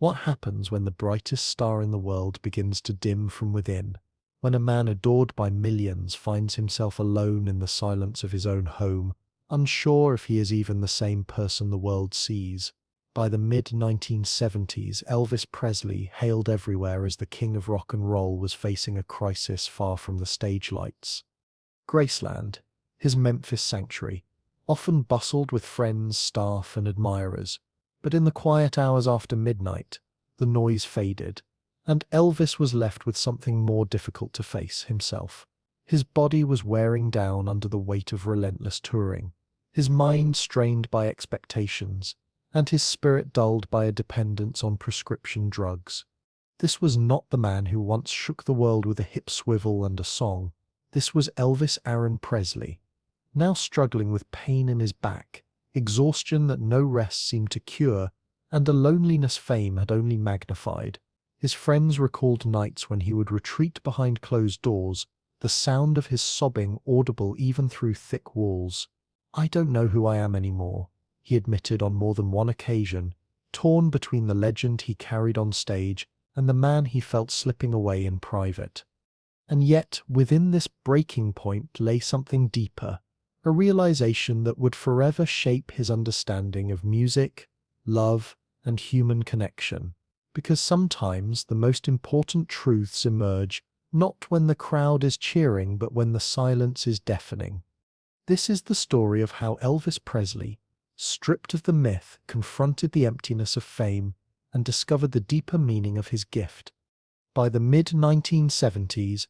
What happens when the brightest star in the world begins to dim from within? When a man adored by millions finds himself alone in the silence of his own home, unsure if he is even the same person the world sees? By the mid-1970s, Elvis Presley, hailed everywhere as the king of rock and roll, was facing a crisis far from the stage lights. Graceland, his Memphis sanctuary, often bustled with friends, staff, and admirers. But in the quiet hours after midnight, the noise faded, and Elvis was left with something more difficult to face: himself. His body was wearing down under the weight of relentless touring, his mind strained by expectations, and his spirit dulled by a dependence on prescription drugs. This was not the man who once shook the world with a hip swivel and a song. This was Elvis Aaron Presley, now struggling with pain in his back, exhaustion that no rest seemed to cure, and a loneliness fame had only magnified. His friends recalled nights when he would retreat behind closed doors, the sound of his sobbing audible even through thick walls. "I don't know who I am anymore," he admitted on more than one occasion, torn between the legend he carried on stage and the man he felt slipping away in private. And yet, within this breaking point lay something deeper, a realization that would forever shape his understanding of music, love, and human connection. Because sometimes the most important truths emerge not when the crowd is cheering, but when the silence is deafening. This is the story of how Elvis Presley, stripped of the myth, confronted the emptiness of fame and discovered the deeper meaning of his gift. By the mid-1970s,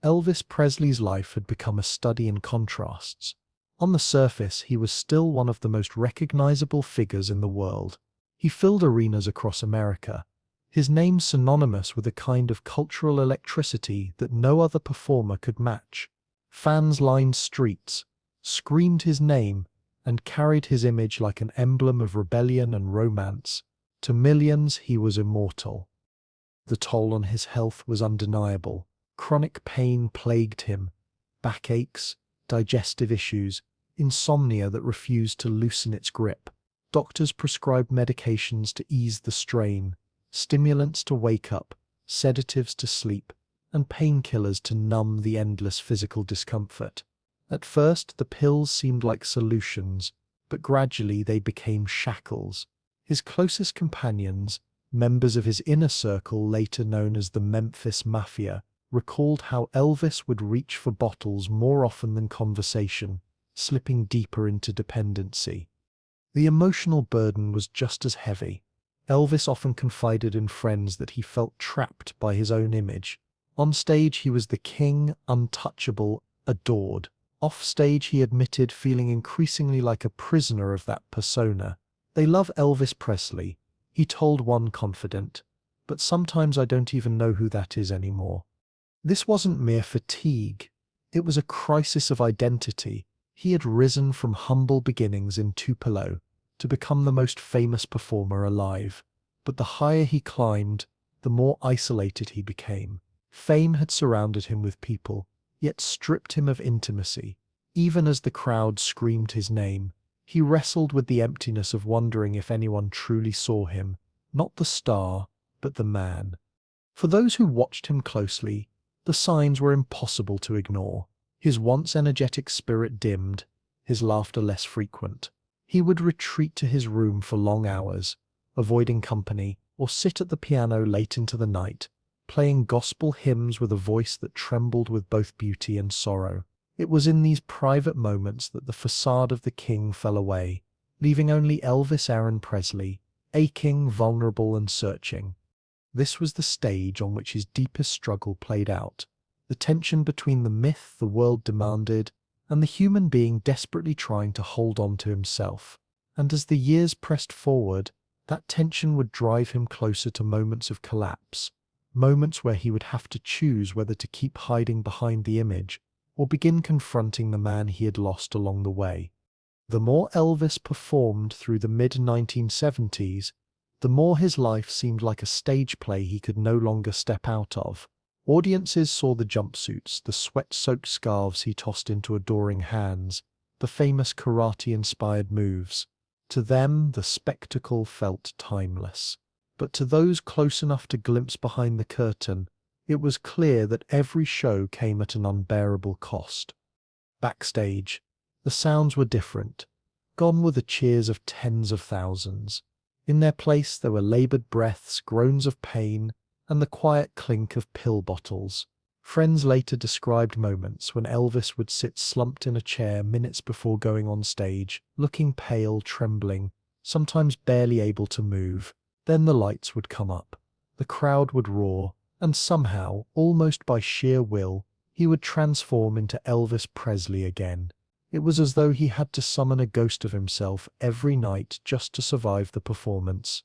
Elvis Presley's life had become a study in contrasts. On the surface, he was still one of the most recognizable figures in the world. He filled arenas across America, his name synonymous with a kind of cultural electricity that no other performer could match. Fans lined streets, screamed his name, and carried his image like an emblem of rebellion and romance. To millions, he was immortal. The toll on his health was undeniable. Chronic pain plagued him: backaches, digestive issues, insomnia that refused to loosen its grip. Doctors prescribed medications to ease the strain, stimulants to wake up, sedatives to sleep, and painkillers to numb the endless physical discomfort. At first, the pills seemed like solutions, but gradually they became shackles. His closest companions, members of his inner circle later known as the Memphis Mafia, recalled how Elvis would reach for bottles more often than conversation, slipping deeper into dependency. The emotional burden was just as heavy. Elvis often confided in friends that he felt trapped by his own image. On stage, he was the king, untouchable, adored. Off stage, he admitted feeling increasingly like a prisoner of that persona. "They love Elvis Presley," he told one confidant, "but sometimes I don't even know who that is anymore." This wasn't mere fatigue. It was a crisis of identity. He had risen from humble beginnings in Tupelo to become the most famous performer alive. But the higher he climbed, the more isolated he became. Fame had surrounded him with people, yet stripped him of intimacy. Even as the crowd screamed his name, he wrestled with the emptiness of wondering if anyone truly saw him, not the star, but the man. For those who watched him closely, the signs were impossible to ignore. His once energetic spirit dimmed, his laughter less frequent. He would retreat to his room for long hours, avoiding company, or sit at the piano late into the night, playing gospel hymns with a voice that trembled with both beauty and sorrow. It was in these private moments that the facade of the king fell away, leaving only Elvis Aaron Presley, aching, vulnerable, and searching. This was the stage on which his deepest struggle played out, the tension between the myth the world demanded and the human being desperately trying to hold on to himself. And as the years pressed forward, that tension would drive him closer to moments of collapse, moments where he would have to choose whether to keep hiding behind the image or begin confronting the man he had lost along the way. The more Elvis performed through the mid-1970s, the more his life seemed like a stage play he could no longer step out of. Audiences saw the jumpsuits, the sweat-soaked scarves he tossed into adoring hands, the famous karate-inspired moves. To them, the spectacle felt timeless. But to those close enough to glimpse behind the curtain, it was clear that every show came at an unbearable cost. Backstage, the sounds were different. Gone were the cheers of tens of thousands. In their place there were labored breaths, groans of pain, and the quiet clink of pill bottles. Friends later described moments when Elvis would sit slumped in a chair minutes before going on stage, looking pale, trembling, sometimes barely able to move. Then the lights would come up. The crowd would roar, and somehow, almost by sheer will, he would transform into Elvis Presley again. It was as though he had to summon a ghost of himself every night just to survive the performance.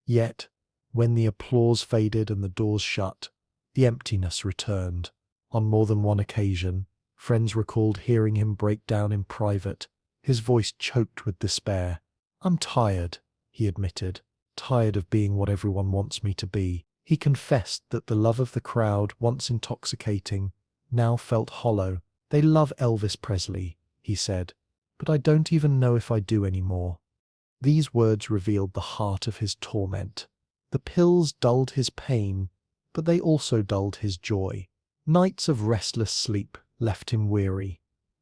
Yet, when the applause faded and the doors shut, the emptiness returned. On more than one occasion, friends recalled hearing him break down in private, his voice choked with despair. "I'm tired," he admitted, "tired of being what everyone wants me to be." He confessed that the love of the crowd, once intoxicating, now felt hollow. "They love Elvis Presley," he said, "but I don't even know if I do anymore." These words revealed the heart of his torment. The pills dulled his pain, but they also dulled his joy. Nights of restless sleep left him weary.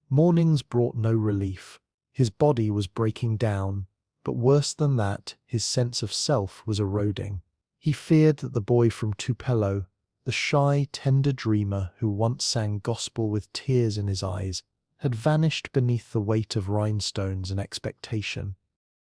Mornings brought no relief. His body was breaking down, but worse than that, his sense of self was eroding. He feared that the boy from Tupelo, the shy, tender dreamer who once sang gospel with tears in his eyes, had vanished beneath the weight of rhinestones and expectation.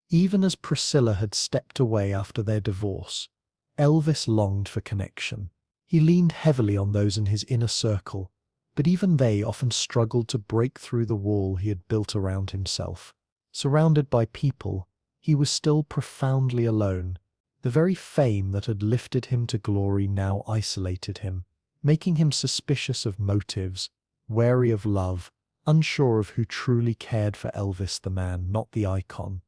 Even as Priscilla had stepped away after their divorce, Elvis longed for connection. He leaned heavily on those in his inner circle, but even they often struggled to break through the wall he had built around himself. Surrounded by people, he was still profoundly alone. The very fame that had lifted him to glory now isolated him, making him suspicious of motives, wary of love, unsure of who truly cared for Elvis the man, not the icon.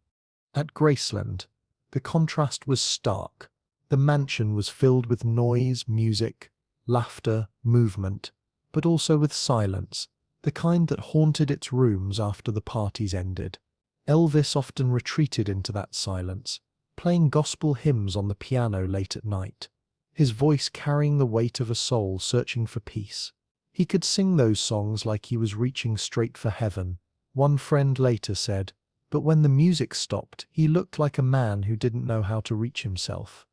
At Graceland, the contrast was stark. The mansion was filled with noise, music, laughter, movement, but also with silence, the kind that haunted its rooms after the parties ended. Elvis often retreated into that silence, playing gospel hymns on the piano late at night, his voice carrying the weight of a soul searching for peace. He could sing those songs like he was reaching straight for heaven. One friend later said, but when the music stopped, he looked like a man who didn't know how to reach himself.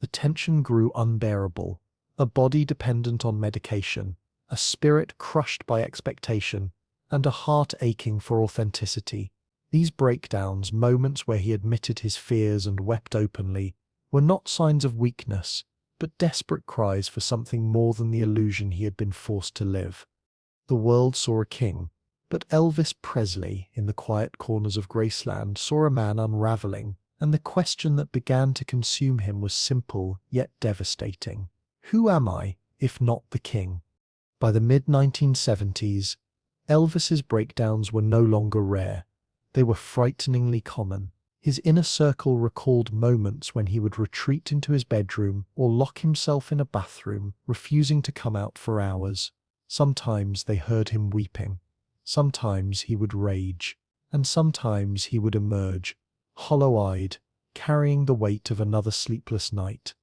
The tension grew unbearable, a body dependent on medication, a spirit crushed by expectation, and a heart aching for authenticity. These breakdowns, moments where he admitted his fears and wept openly, were not signs of weakness, but desperate cries for something more than the illusion he had been forced to live. The world saw a king, but Elvis Presley, in the quiet corners of Graceland, saw a man unraveling, and the question that began to consume him was simple yet devastating. Who am I, if not the king? By the mid-1970s, Elvis's breakdowns were no longer rare. They were frighteningly common. His inner circle recalled moments when he would retreat into his bedroom or lock himself in a bathroom, refusing to come out for hours. Sometimes they heard him weeping. Sometimes he would rage. And sometimes he would emerge, hollow-eyed, carrying the weight of another sleepless night.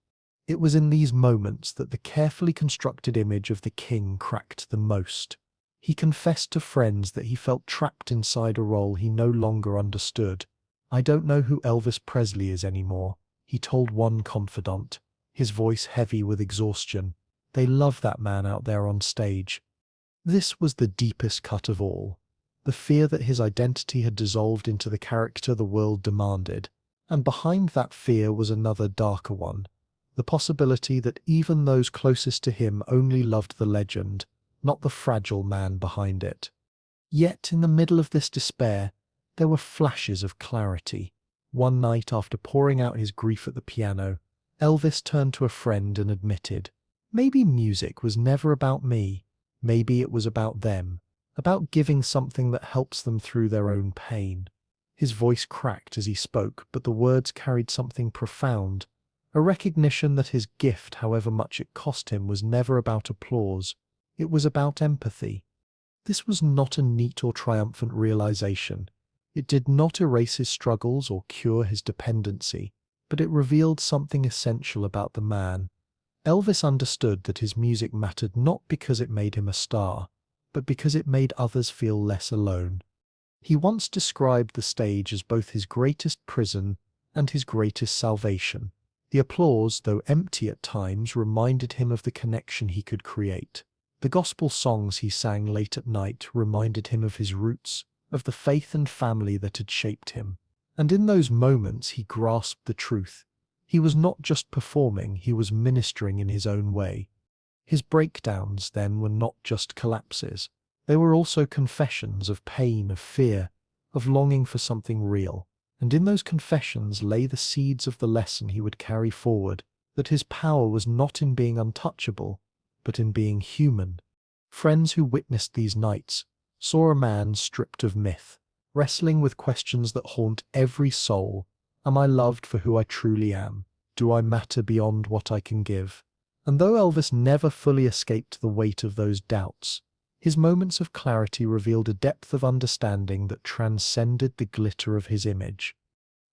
It was in these moments that the carefully constructed image of the king cracked the most. He confessed to friends that he felt trapped inside a role he no longer understood. "I don't know who Elvis Presley is anymore," he told one confidant, his voice heavy with exhaustion. "They love that man out there on stage." This was the deepest cut of all. The fear that his identity had dissolved into the character the world demanded. And behind that fear was another darker one. The possibility that even those closest to him only loved the legend, not the fragile man behind it. Yet in the middle of this despair, there were flashes of clarity. One night, after pouring out his grief at the piano, Elvis turned to a friend and admitted, "Maybe music was never about me. Maybe it was about them, about giving something that helps them through their own pain." His voice cracked as he spoke, but the words carried something profound, a recognition that his gift, however much it cost him, was never about applause. It was about empathy. This was not a neat or triumphant realization. It did not erase his struggles or cure his dependency, but it revealed something essential about the man. Elvis understood that his music mattered not because it made him a star, but because it made others feel less alone. He once described the stage as both his greatest prison and his greatest salvation. The applause, though empty at times, reminded him of the connection he could create. The gospel songs he sang late at night reminded him of his roots, of the faith and family that had shaped him. And in those moments he grasped the truth. He was not just performing, he was ministering in his own way. His breakdowns, then, were not just collapses. They were also confessions of pain, of fear, of longing for something real. And in those confessions lay the seeds of the lesson he would carry forward, that his power was not in being untouchable, but in being human. Friends who witnessed these nights saw a man stripped of myth, wrestling with questions that haunt every soul. Am I loved for who I truly am? Do I matter beyond what I can give? And though Elvis never fully escaped the weight of those doubts, his moments of clarity revealed a depth of understanding that transcended the glitter of his image.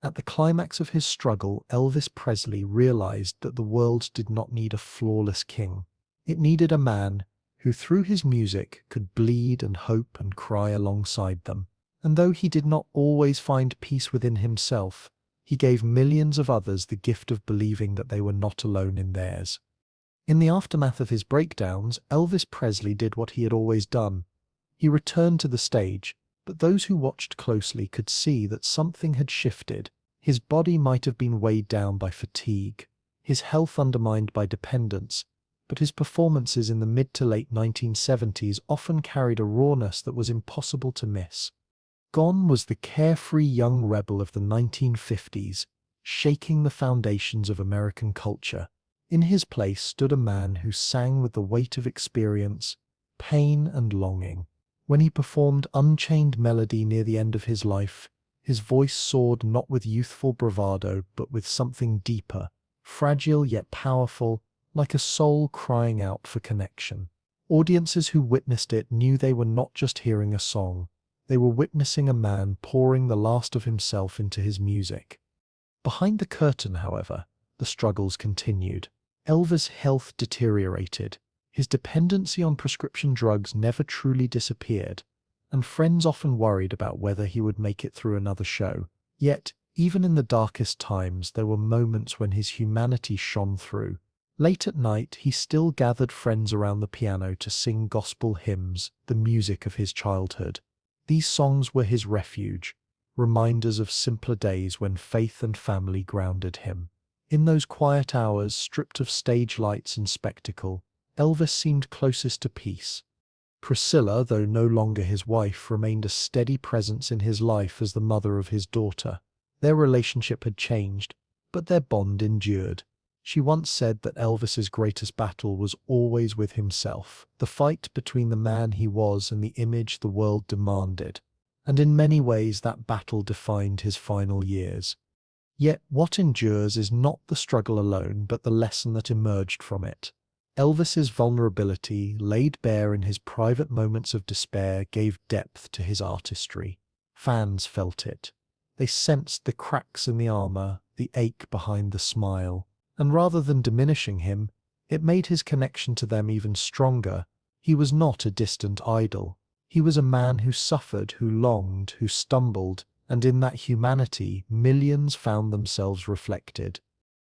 At the climax of his struggle, Elvis Presley realized that the world did not need a flawless king. It needed a man who, through his music, could bleed and hope and cry alongside them. And though he did not always find peace within himself, he gave millions of others the gift of believing that they were not alone in theirs. In the aftermath of his breakdowns, Elvis Presley did what he had always done. He returned to the stage, but those who watched closely could see that something had shifted. His body might have been weighed down by fatigue, his health undermined by dependence, but his performances in the mid to late 1970s often carried a rawness that was impossible to miss. Gone was the carefree young rebel of the 1950s, shaking the foundations of American culture. In his place stood a man who sang with the weight of experience, pain and longing. When he performed Unchained Melody near the end of his life, his voice soared not with youthful bravado, but with something deeper, fragile yet powerful, like a soul crying out for connection. Audiences who witnessed it knew they were not just hearing a song. They were witnessing a man pouring the last of himself into his music. Behind the curtain, however, the struggles continued. Elvis' health deteriorated. His dependency on prescription drugs never truly disappeared, and friends often worried about whether he would make it through another show. Yet, even in the darkest times, there were moments when his humanity shone through. Late at night, he still gathered friends around the piano to sing gospel hymns, the music of his childhood. These songs were his refuge, reminders of simpler days when faith and family grounded him. In those quiet hours, stripped of stage lights and spectacle, Elvis seemed closest to peace. Priscilla, though no longer his wife, remained a steady presence in his life as the mother of his daughter. Their relationship had changed, but their bond endured. She once said that Elvis's greatest battle was always with himself, the fight between the man he was and the image the world demanded. And in many ways that battle defined his final years. Yet what endures is not the struggle alone, but the lesson that emerged from it. Elvis's vulnerability, laid bare in his private moments of despair, gave depth to his artistry. Fans felt it. They sensed the cracks in the armor, the ache behind the smile. And rather than diminishing him, it made his connection to them even stronger. He was not a distant idol. He was a man who suffered, who longed, who stumbled, and in that humanity, millions found themselves reflected.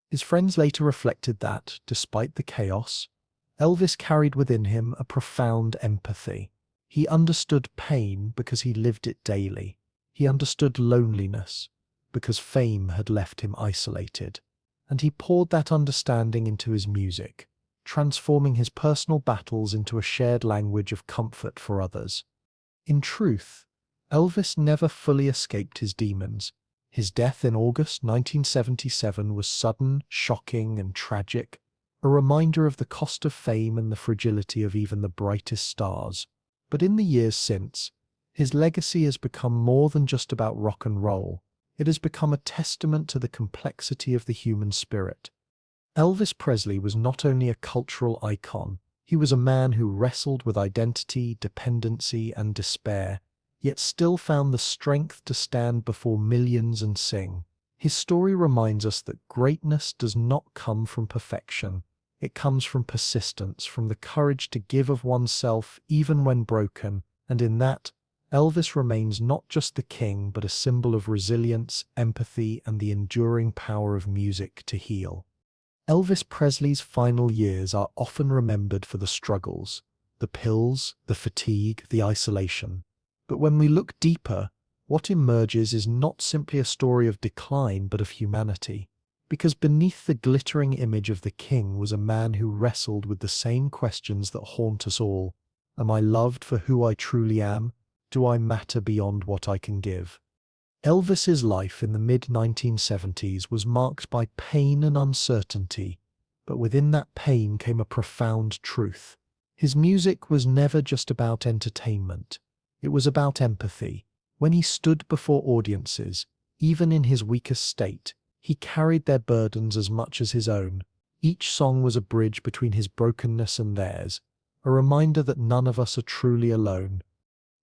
His friends later reflected that, despite the chaos, Elvis carried within him a profound empathy. He understood pain because he lived it daily. He understood loneliness because fame had left him isolated. And he poured that understanding into his music, transforming his personal battles into a shared language of comfort for others. In truth, Elvis never fully escaped his demons. His death in August 1977 was sudden, shocking, and tragic, a reminder of the cost of fame and the fragility of even the brightest stars. But in the years since, his legacy has become more than just about rock and roll. It has become a testament to the complexity of the human spirit. Elvis Presley was not only a cultural icon, he was a man who wrestled with identity, dependency, and despair, yet still found the strength to stand before millions and sing. His story reminds us that greatness does not come from perfection. It comes from persistence, from the courage to give of oneself even when broken, and in that, Elvis remains not just the king but a symbol of resilience, empathy, and the enduring power of music to heal. Elvis Presley's final years are often remembered for the struggles, the pills, the fatigue, the isolation. But when we look deeper, what emerges is not simply a story of decline but of humanity. Because beneath the glittering image of the king was a man who wrestled with the same questions that haunt us all. Am I loved for who I truly am? Do I matter beyond what I can give? Elvis's life in the mid-1970s was marked by pain and uncertainty, but within that pain came a profound truth. His music was never just about entertainment. It was about empathy. When he stood before audiences, even in his weakest state, he carried their burdens as much as his own. Each song was a bridge between his brokenness and theirs, a reminder that none of us are truly alone.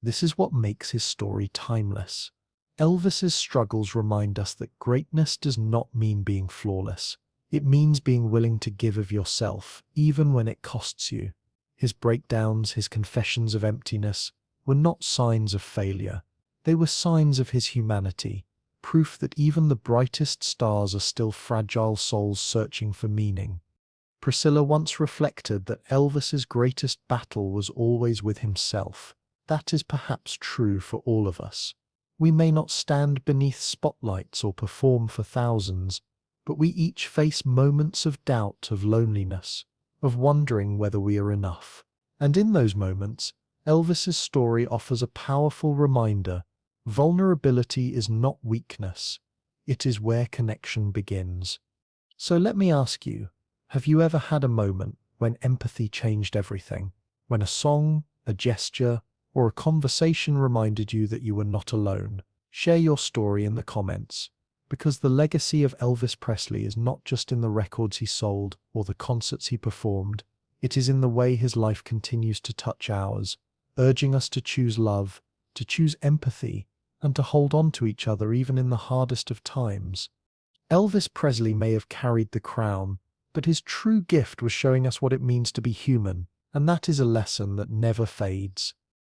This is what makes his story timeless. Elvis's struggles remind us that greatness does not mean being flawless. It means being willing to give of yourself, even when it costs you. His breakdowns, his confessions of emptiness, were not signs of failure. They were signs of his humanity, proof that even the brightest stars are still fragile souls searching for meaning. Priscilla once reflected that Elvis's greatest battle was always with himself. That is perhaps true for all of us. We may not stand beneath spotlights or perform for thousands, but we each face moments of doubt, of loneliness, of wondering whether we are enough. And in those moments, Elvis's story offers a powerful reminder: vulnerability is not weakness. It is where connection begins. So let me ask you, have you ever had a moment when empathy changed everything? When a song, a gesture, or a conversation reminded you that you were not alone? Share your story in the comments, because the legacy of Elvis Presley is not just in the records he sold or the concerts he performed. It is in the way his life continues to touch ours, urging us to choose love, to choose empathy, and to hold on to each other even in the hardest of times. Elvis Presley may have carried the crown, but his true gift was showing us what it means to be human, and that is a lesson that never fades.